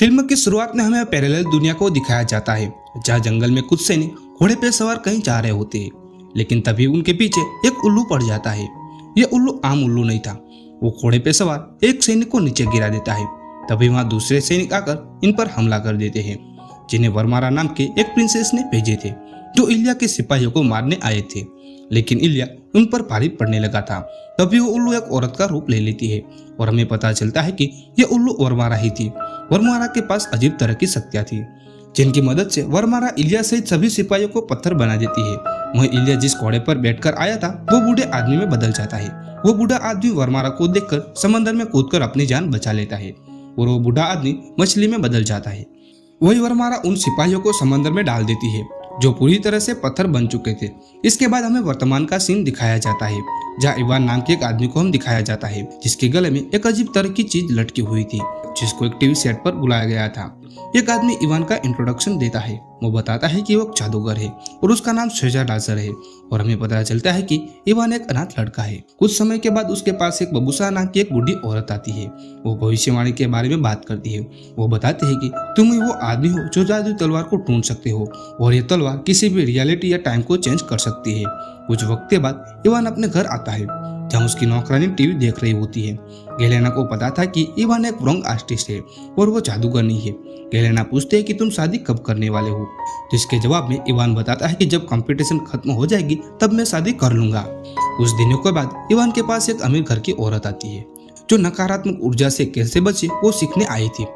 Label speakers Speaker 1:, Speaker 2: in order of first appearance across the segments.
Speaker 1: Film की शुरुआत में हमें पैरेलल दुनिया को दिखाया जाता है जहाँ जंगल में कुछ सैनिक घोड़े पे सवार कहीं जा रहे होते हैं, लेकिन तभी उनके पीछे एक उल्लू पड़ जाता है। यह उल्लू आम उल्लू नहीं था, वो घोड़े पे सवार एक सैनिक को नीचे गिरा देता है। तभी वहाँ दूसरे सैनिक आकर इन पर हमला कर देते हैं, जिन्हें वरमारा नाम के एक प्रिंसेस ने भेजे थे, जो इलिया के सिपाहियों को मारने आए थे। लेकिन इलिया उन पर भारी पड़ने लगा था। तभी वो उल्लू एक औरत का रूप ले लेती है और हमें पता चलता है कि यह उल्लू वरमारा ही थी। वरमारा के पास अजीब तरह की शक्तियां थी, जिनकी मदद से वरमारा इलिया सहित सभी सिपाहियों को पत्थर बना देती है। वहीं इलिया जिस घोड़े पर बैठकर आया था वो बूढ़े आदमी में बदल जाता है। वो बूढ़ा आदमी वरमारा को देखकर समंदर में कूदकर अपनी जान बचा लेता है और वो बूढ़ा आदमी मछली में बदल जाता है। वही वरमारा उन सिपाहियों को समंदर में डाल देती है जो पूरी तरह से पत्थर बन चुके थे। इसके बाद हमें वर्तमान का सीन दिखाया जाता है, जहाँ इवान नाम के एक आदमी को हम दिखाया जाता है, जिसके गले में एक अजीब तरह की चीज लटकी हुई थी, जिसको एक टीवी सेट पर बुलाया गया था। एक आदमी इवान का इंट्रोडक्शन देता है। वो बताता है कि वो एक जादूगर है और उसका नाम शेजाडाजर है, और हमें पता चलता है कि इवान एक अनाथ लड़का है। कुछ समय के बाद उसके पास एक बबूसा नाम की एक बूढ़ी औरत आती है। वो भविष्यवाणी के बारे में बात करती है। वो बताती है कि तुम ही वो आदमी हो जो जादुई तलवार को ढूंढ सकते हो, और ये तलवार किसी भी रियलिटी या टाइम को चेंज कर सकती है। कुछ वक्त के बाद इवान अपने घर आता है, जहाँ उसकी नौकरानी टीवी देख रही होती है। गेलेना को पता था कि इवान एक रॉन्ग आर्टिस्ट है और वो जादूगर नहीं है। गेलेना पूछते है कि तुम शादी कब करने वाले हो, जिसके जवाब में इवान बताता है कि जब कंपटीशन खत्म हो जाएगी तब मैं शादी कर लूंगा। कुछ दिनों के बाद इवान के पास एक अमीर घर की औरत आती है, जो नकारात्मक ऊर्जा से कैसे बचे वो सीखने आई थी।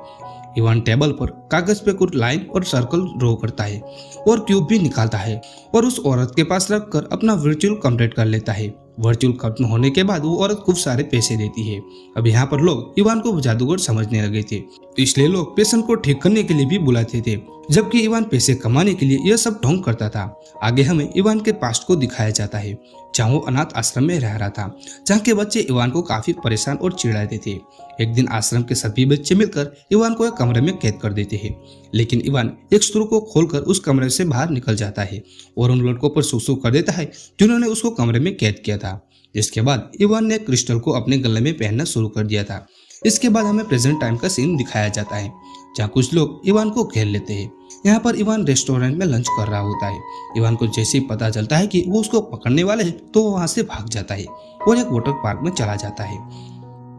Speaker 1: इवान टेबल पर कागज पे कुछ लाइन और सर्कल ड्रॉ करता है और क्यूब भी निकालता है और उस औरत के पास रखकर अपना वर्चुअल कंप्लीट कर लेता है। वर्चुअल खत्म होने के बाद वो औरत खूब सारे पैसे देती है। अब यहाँ पर लोग इवान को जादूगर समझने लगे थे, इसलिए लोग पेशेंट को ठीक करने के लिए भी बुलाते थे, जबकि इवान पैसे कमाने के लिए यह सब ढोंग करता था। आगे हमें इवान के पास्ट को दिखाया जाता है, जहाँ वो अनाथ आश्रम में रह रहा था, जहाँ के बच्चे इवान को काफी परेशान और चिढ़ाते थे। एक दिन आश्रम के सभी बच्चे मिलकर इवान को एक कमरे में कैद कर देते हैं, लेकिन इवान एक स्क्रू को खोलकर उस कमरे से बाहर निकल जाता है और उन लड़कों पर सुसु कर देता है जिन्होंने उसको कमरे में कैद किया था। जिसके बाद इवान ने क्रिस्टल को अपने गले में पहनना शुरू कर दिया था। इसके बाद हमें प्रेजेंट टाइम का सीन दिखाया जाता है, जहाँ कुछ लोग इवान को घेर लेते हैं। यहाँ पर इवान रेस्टोरेंट में लंच कर रहा होता है। इवान को जैसे ही पता चलता है कि वो उसको पकड़ने वाले हैं तो वो वहाँ से भाग जाता है और एक वाटर पार्क में चला जाता है।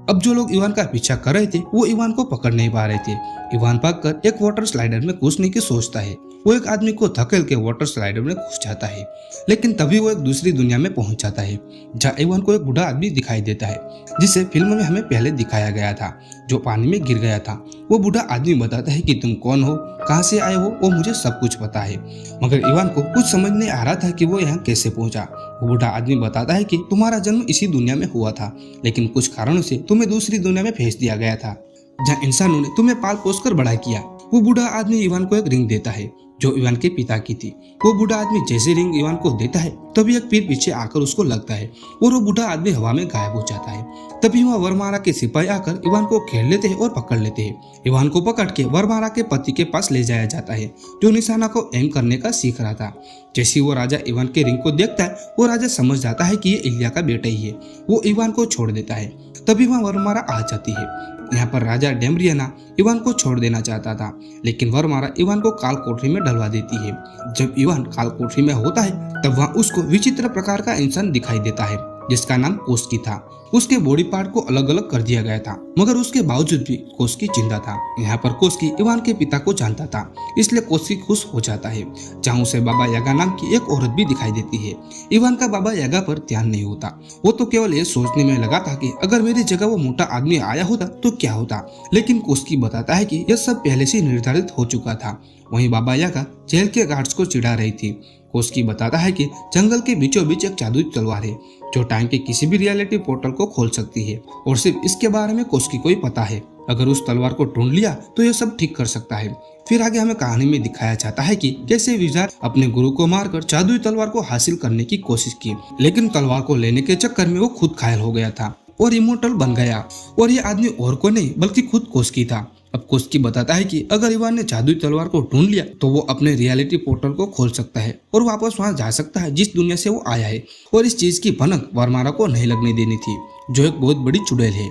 Speaker 1: अब जो लोग इवान का पीछा कर रहे थे वो इवान को पकड़ नहीं पा रहे थे। इवान भागकर एक वाटर स्लाइडर में घुसने की सोचता है। वो एक आदमी को धकेल के वाटर स्लाइडर में घुस जाता है, लेकिन तभी वो एक दूसरी दुनिया में पहुंच जाता है, जहाँ इवान को एक बूढ़ा आदमी दिखाई देता है, जिसे फिल्म में हमें पहले दिखाया गया था, जो पानी में गिर गया था। वो बूढ़ा आदमी बताता है कि तुम कौन हो, कहाँ से आए हो, वो मुझे सब कुछ पता है। मगर इवान को कुछ समझ नहीं आ रहा था कि वो यहाँ कैसे पहुंचा। वो बूढ़ा आदमी बताता है कि तुम्हारा जन्म इसी दुनिया में हुआ था, लेकिन कुछ कारणों से तुम्हें दूसरी दुनिया में भेज दिया गया था, जहाँ इंसानों ने तुम्हें पाल पोस कर बड़ा किया। वो बूढ़ा आदमी इवान को एक रिंग देता है जो इवान के पिता की थी। वो बूढ़ा आदमी जैसे रिंग इवान को देता है तभी एक पीर पीछे आकर उसको लगता है और वो बूढ़ा आदमी हवा में गायब हो जाता है। तभी वहाँ वरमारा के सिपाही आकर इवान को घेर लेते हैं और पकड़ लेते हैं। इवान को पकड़ के वरमारा के पति के पास ले जाया जाता है, जो निशाना को एम करने का सीख रहा था। जैसे वो राजा इवान के रिंग को देखता है, वो राजा समझ जाता है कि ये इलिया का बेटा ही है। वो इवान को छोड़ देता है। तभी वहाँ वरमारा आ जाती है। यहाँ पर राजा डेम्ब्रियाना इवान को छोड़ देना चाहता था, लेकिन वरमारा इवान को काल कोठरी में डलवा देती है। जब इवान काल कोठरी में होता है तब वहाँ उसको विचित्र प्रकार का इंसान दिखाई देता है, जिसका नाम कोस्की था। उसके बॉडी पार्ट को अलग अलग कर दिया गया था, मगर उसके बावजूद भी कोस्की जिंदा था। यहाँ पर कोस्की इवान के पिता को जानता था, इसलिए कोस्की खुश हो जाता है। जहाँ उसे बाबा यागा नाम की एक औरत भी दिखाई देती है। इवान का बाबा यागा पर ध्यान नहीं होता। वो तो केवल ये सोचने में लगा था कि अगर मेरी जगह वो मोटा आदमी आया होता तो क्या होता, लेकिन कोस्की बताता है कि यह सब पहले से निर्धारित हो चुका था। वहीं बाबा यागा जेल के गार्ड्स को चिढ़ा रही थी। कोस्की बताता है कि जंगल के बीचों बीच एक जादुई तलवार है जो टाइम के किसी भी रियलिटी पोर्टल को खोल सकती है, और सिर्फ इसके बारे में कोस्की को ही पता है। अगर उस तलवार को ढूंढ लिया तो यह सब ठीक कर सकता है। फिर आगे हमें कहानी में दिखाया जाता है कि कैसे विजार्ड अपने गुरु को मारकर जादुई तलवार को हासिल करने की कोशिश की, लेकिन तलवार को लेने के चक्कर में वो खुद घायल हो गया था और इमोर्टल बन गया। और ये आदमी और को नहीं बल्कि खुद कोस्की था। अब कोस्की बताता है कि अगर इवान ने जादुई तलवार को ढूंढ लिया तो वो अपने रियलिटी पोर्टल को खोल सकता है और वापस वहां जा सकता है जिस दुनिया से वो आया है। और इस चीज की भनक वरमारा को नहीं लगने देनी थी, जो एक बहुत बड़ी चुड़ैल है।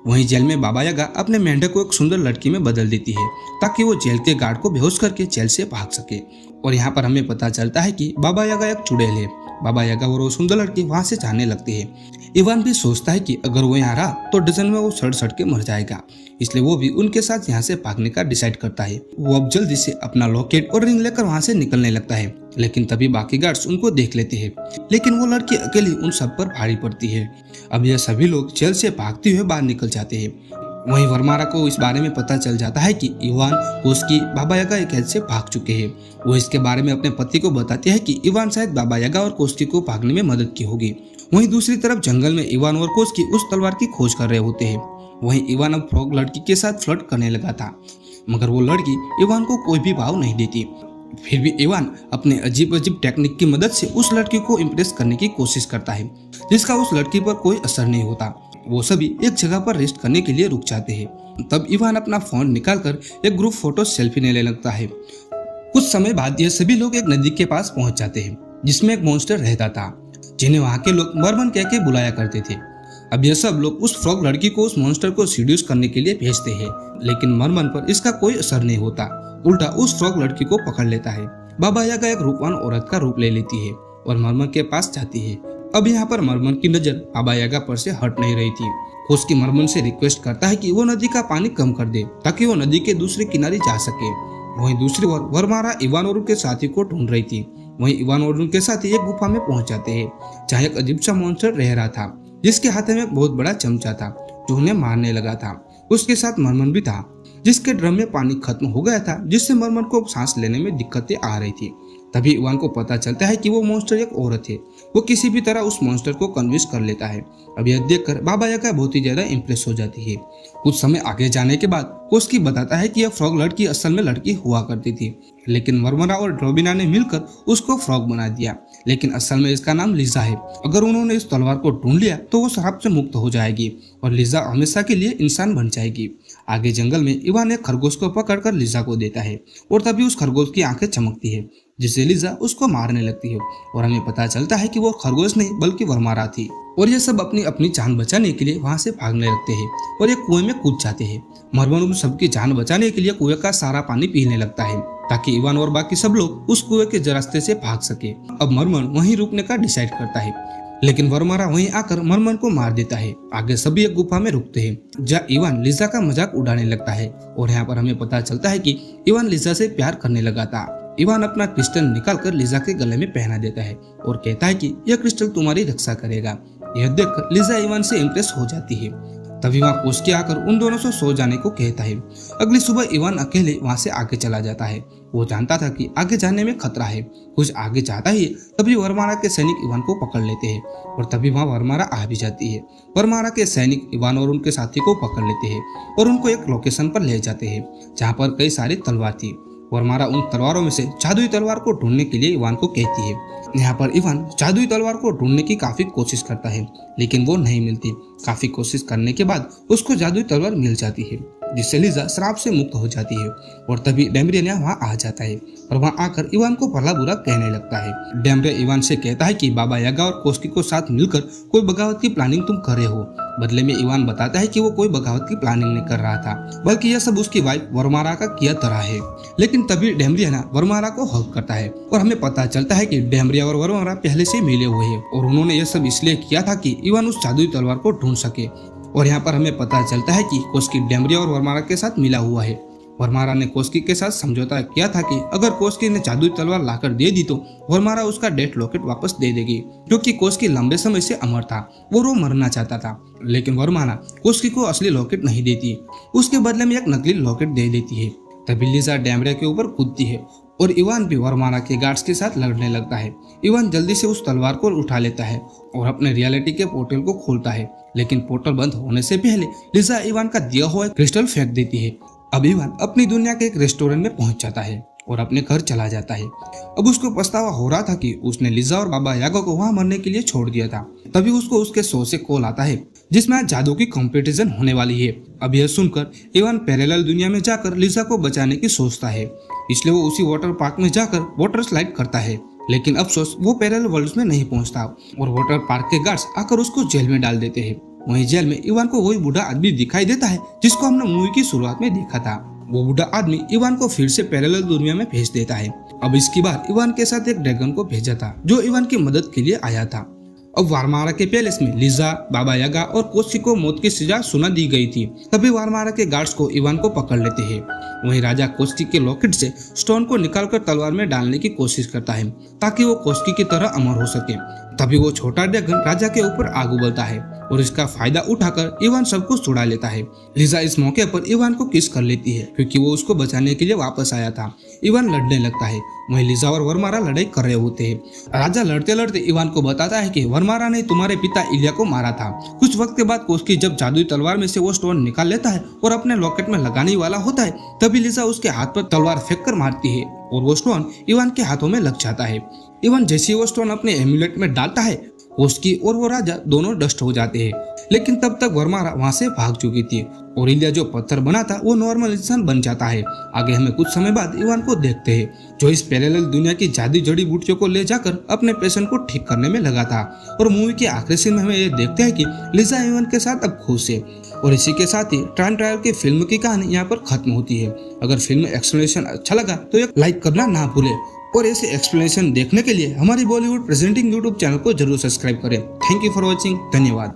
Speaker 1: वहीं जेल में बाबा यागा अपने मेंढक को एक सुंदर लड़की में बदल देती है ताकि वो जेल के गार्ड को बेहोश करके जेल से भाग सके। और यहाँ पर हमें पता चलता है कि बाबा यागा एक चुड़ैल है। बाबा यागा और वो सुंदर लड़की वहाँ से जाने लगती है। इवान भी सोचता है कि अगर वो यहाँ रहा तो डजन में वो सड़ सड़ के मर जाएगा, इसलिए वो भी उनके साथ यहाँ से भागने का डिसाइड करता है। वो अब जल्दी से अपना लॉकेट और रिंग लेकर वहाँ से निकलने लगता है, लेकिन तभी बाकी गार्ड्स उनको देख लेते हैं। लेकिन वो लड़की अकेली उन सब पर भारी पड़ती है। अब यह सभी लोग जेल से भागते हुए बाहर निकल जाते हैं। वहीं वर्मारा को इस बारे में पता चल जाता है कि इवान, कोस्की बाबा यागा एक कैद से भाग चुके हैं। वो इसके बारे में अपने पति को बताती है कि इवान शायद बाबा यागा और कोस्की को भागने में मदद की होगी। वहीं दूसरी तरफ जंगल में इवान और कोस्की उस तलवार की खोज कर रहे होते हैं। वहीं इवान अब फ्रॉग लड़की के साथ फ्लर्ट करने लगा था, मगर वो लड़की इवान को कोई भी भाव नहीं देती। फिर भी इवान अपने अजीब अजीब टेक्निक की मदद से उस लड़की को इम्प्रेस करने की कोशिश करता है, जिसका उस लड़की पर कोई असर नहीं होता। वो सभी एक जगह पर रेस्ट करने के लिए रुक जाते हैं। तब इवान अपना फोन निकालकर एक ग्रुप फोटो सेल्फी लेने लगता है। कुछ समय बाद ये सभी लोग एक नदी के पास पहुंच जाते हैं, जिसमें एक मॉन्स्टर रहता था, जिन्हें वहाँ के लोग मरमन कह के बुलाया करते थे। अब ये सब लोग उस फ्रॉग लड़की को उस मॉन्स्टर को सीड्यूस करने के लिए भेजते हैं, लेकिन मरमन पर इसका कोई असर नहीं होता। उल्टा उस फ्रॉग लड़की को पकड़ लेता है। बाबा यागा एक रूपवान औरत का रूप ले लेती है और मरमन के पास जाती है। अब यहाँ पर मरमन की नजर बाबा यागा पर से हट नहीं रही थी। कोस्की मरमन से रिक्वेस्ट करता है कि वो नदी का पानी कम कर दे ताकि वो नदी के दूसरे किनारे जा सके। वहीं दूसरी ओर वर्मारा इवान और उनके साथी को ढूंढ रही थी। वहीं इवान और उनके साथी एक गुफा में पहुंच जाते हैं, जहाँ एक अजीब सा मॉन्स्टर रह रहा था, जिसके हाथ में एक बहुत बड़ा चमचा था जो उन्हें मारने लगा था। उसके साथ मरमन भी था, जिसके ड्रम में पानी खत्म हो गया था, जिससे मरमन को सांस लेने में दिक्कतें आ रही थी। तभी इवान को पता चलता है कि वो मॉन्स्टर एक औरत है। वो किसी भी तरह उस मॉन्स्टर को कन्विंस कर लेता है। अब यह देखकर बाबा यागा बहुत ही ज्यादा इम्प्रेस हो जाती है। कुछ समय आगे जाने के बाद कोस्की बताता है कि यह फ्रॉग लड़की असल में लड़की हुआ करती थी, लेकिन वर्मरा और ड्रोबिना ने मिलकर उसको फ्रॉग बना दिया। लेकिन असल में इसका नाम लिजा है। अगर उन्होंने इस तलवार को ढूंढ लिया तो वो शराब से मुक्त हो जाएगी और लिजा हमेशा के लिए इंसान बन जाएगी। आगे जंगल में इवान एक खरगोश को पकड़कर लिजा को देता है और तभी उस खरगोश की आंखें चमकती है, जिससे लिजा उसको मारने लगती है और हमें पता चलता है कि वो खरगोश नहीं बल्कि वर्मारा थी। और ये सब अपनी अपनी जान बचाने के लिए वहाँ से भागने लगते हैं और एक कुएं में कूद जाते हैं। मरमन उन सबकी जान बचाने के लिए कुएं का सारा पानी पीने लगता है ताकि इवान और बाकी सब लोग उस कुएं के रास्ते से भाग सके। अब मरमन वहीं रुकने का डिसाइड करता है, लेकिन वर्मारा वहीं आकर मरमन को मार देता है। आगे सभी एक गुफा में रुकते हैं, जहाँ इवान लिजा का मजाक उड़ाने लगता है और यहाँ पर हमें पता चलता है कि इवान लिजा से प्यार करने लगा था। इवान अपना क्रिस्टल निकालकर लिजा के गले में पहना देता है और कहता है कि यह क्रिस्टल तुम्हारी रक्षा करेगा। यह देखकर लिजा इवान से इम्प्रेस हो जाती है। तभी वहाँ कोस्की आकर उन दोनों से सो जाने को कहता है। अगली सुबह इवान अकेले वहाँ से आगे चला जाता है। वो जानता था कि आगे जाने में खतरा है। कुछ आगे जाता ही तभी वर्मारा के सैनिक इवान को पकड़ लेते हैं और तभी वहाँ वर्मारा आ भी जाती है। वर्मारा के सैनिक इवान और उनके साथी को पकड़ लेते हैं और उनको एक लोकेशन पर ले जाते हैं, जहाँ पर कई सारी तलवार थी। वर्मारा उन तलवारों में से जादुई तलवार को ढूंढने के लिए इवान को कहती है। यहाँ पर इवान जादुई तलवार को ढूंढने की काफी कोशिश करता है, लेकिन वो नहीं मिलती। काफी कोशिश करने के बाद उसको जादुई तलवार मिल जाती है, जिससे लिजा श्राप से मुक्त हो जाती है। और तभी डेम्ब्रिया वहाँ आ जाता है और वहाँ आकर इवान को भला बुरा कहने लगता है। डेम्ब्रिया इवान से कहता है कि बाबा यागा और कोस्की को साथ मिलकर कोई बगावत की प्लानिंग तुम कर रहे हो। बदले में इवान बताता है कि वो कोई बगावत की प्लानिंग नहीं कर रहा था, बल्कि यह सब उसकी वाइफ वर्मारा का किया तरह है। लेकिन तभी डेम्ब्रिया वर्मारा को हक करता है और हमें पता चलता है कि डेम्ब्रिया और वर्मारा पहले से मिले हुए हैं और उन्होंने यह सब इसलिए किया था कि इवान उस जादुई तलवार को ढूंढ सके। और यहाँ पर हमें पता चलता है कि कोस्की डेम्ब्रिया और वर्मारा के साथ मिला हुआ है। वर्मारा ने कोस्की के साथ समझौता किया था कि अगर कोस्की ने जादुई तलवार लाकर दे दी तो वर्मारा उसका डेथ लॉकेट वापस दे देगी, क्योंकि कोस्की लंबे समय से अमर था और वो मरना चाहता था। लेकिन वर्मारा कोस्की को असली लॉकेट नहीं देती, उसके बदले में एक नकली लॉकेट दे देती है। तभी लिजा डेम्ब्रिया के ऊपर कूदती है और इवान भी वर्मारा के गार्ड्स के साथ लड़ने लगता है। इवान जल्दी से उस तलवार को उठा लेता है और अपने रियलिटी के पोर्टल को खोलता है, लेकिन पोर्टल बंद होने से पहले लिजा इवान का दिया हुआ क्रिस्टल फेंक देती है। अब इवान अपनी दुनिया के एक रेस्टोरेंट में पहुंच जाता है और अपने घर चला जाता है। अब उसको पछतावा हो रहा था कि उसने लिजा और बाबा यागा को वहां मरने के लिए छोड़ दिया था। तभी उसको उसके शो से कॉल आता है, जिसमें आज जादू की कंपटीशन होने वाली है। अब यह सुनकर इवान पैरेलल दुनिया में जाकर लिजा को बचाने की सोचता है, इसलिए वो उसी वाटर पार्क में जाकर वाटर स्लाइड करता है। लेकिन अफसोस वो पैरेलल वर्ल्ड में नहीं पहुंचता और वाटर पार्क के गार्ड्स आकर उसको जेल में डाल देते हैं। वहीं जेल में इवान को वही बूढ़ा आदमी दिखाई देता है जिसको हमने मूवी की शुरुआत में देखा था। वो बूढ़ा आदमी इवान को फिर से पैरेलल दुनिया में भेज देता है। अब इसकी बार इवान के साथ एक ड्रैगन को भेजा था जो इवान की मदद के लिए आया था। अब वारमारा के पैलेस में लिजा, बाबा यागा और कोस्की को मौत की सजा सुना दी गई थी। तभी वारमारा के गार्ड्स को इवान को पकड़ लेते हैं। वहीं राजा कोस्की के लॉकेट से स्टोन को निकालकर तलवार में डालने की कोशिश करता है ताकि वो कोस्की की तरह अमर हो सके। तभी वो छोटा ड्रैगन राजा के ऊपर आग उगलता है और इसका फायदा उठाकर इवान सब कुछ छुड़ा लेता है। लिजा इस मौके पर इवान को किस कर लेती है क्योंकि वो उसको बचाने के लिए वापस आया था। इवान लड़ने लगता है। वहीं लिजा और वर्मारा लड़ाई कर रहे होते हैं। राजा लड़ते लड़ते इवान को बताता है कि वर्मारा ने तुम्हारे पिता इलिया को मारा था। कुछ वक्त के बाद कोस्की जब जादुई तलवार में से वो स्टोन निकाल लेता है और अपने लॉकेट में लगाने वाला होता है, तभी लिजा उसके हाथ पर तलवार फेंक कर मारती है और वो स्टोन इवान के हाथों में लग जाता है। इवान जैसे वो स्टोन अपने एम्यूलेट में डालता है, कोस्की और वो राजा दोनों डस्ट हो जाते हैं। लेकिन तब तक वर्मारा वहां से भाग चुकी थी और इलिया जो पत्थर बना था वो नॉर्मल इंसान बन जाता है। आगे हमें कुछ समय बाद इवान को देखते हैं जो इस पैरेलल दुनिया की जादुई जड़ी बूटियों को ले जाकर अपने पेशेंट को ठीक करने में लगा था। और मूवी के आखिरी सीन में हमें ये देखते हैं कि लिजा इवान के साथ अब खुश है। और इसी के साथ ही टाइम ट्रायल की फिल्म की कहानी यहाँ पर खत्म होती है। अगर फिल्म एक्सप्लेनेशन अच्छा लगा तो एक लाइक करना ना भूले और ऐसे एक्सप्लेनेशन देखने के लिए हमारी बॉलीवुड प्रेजेंटिंग यूट्यूब चैनल को जरूर सब्सक्राइब करें। Thank you for watching. धन्यवाद।